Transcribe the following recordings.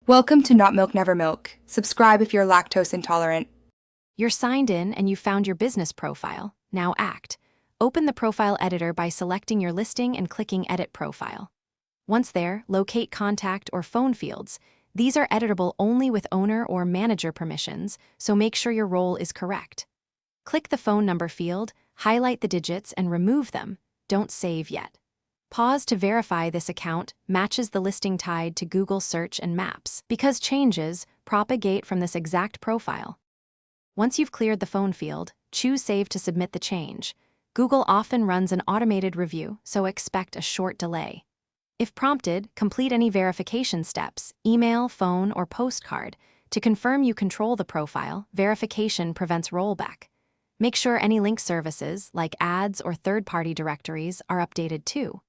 Welcome to Not Milk Never Milk. Subscribe if you're lactose intolerant. You're signed in and you found your business profile. Now act. Open the profile editor by selecting your listing and clicking Edit Profile. Once there, locate contact or phone fields. These are editable only with owner or manager permissions, so make sure your role is correct. Click the phone number field, highlight the digits, and remove them. Don't save yet. Pause to verify this account matches the listing tied to Google Search and Maps, because changes propagate from this exact profile. Once you've cleared the phone field, choose Save to submit the change. Google often runs an automated review, so expect a short delay. If prompted, complete any verification steps, email, phone, or postcard. To confirm you control the profile, verification prevents rollback. Make sure any link services, like ads or third-party directories, are updated too.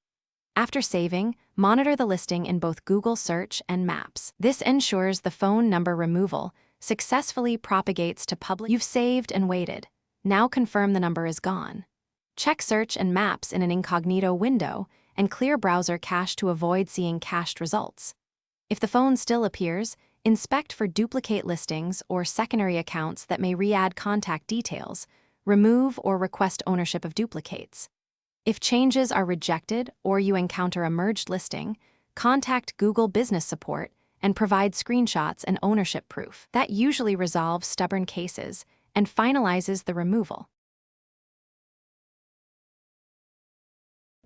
After saving, monitor the listing in both Google Search and Maps. This ensures the phone number removal successfully propagates to public. You've saved and waited. Now confirm the number is gone. Check Search and Maps in an incognito window and clear browser cache to avoid seeing cached results. If the phone still appears, inspect for duplicate listings or secondary accounts that may re-add contact details. Remove or request ownership of duplicates. If changes are rejected or you encounter a merged listing, contact Google Business Support and provide screenshots and ownership proof. That usually resolves stubborn cases and finalizes the removal.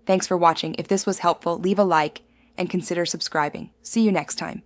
Thanks for watching. If this was helpful, leave a like and consider subscribing. See you next time.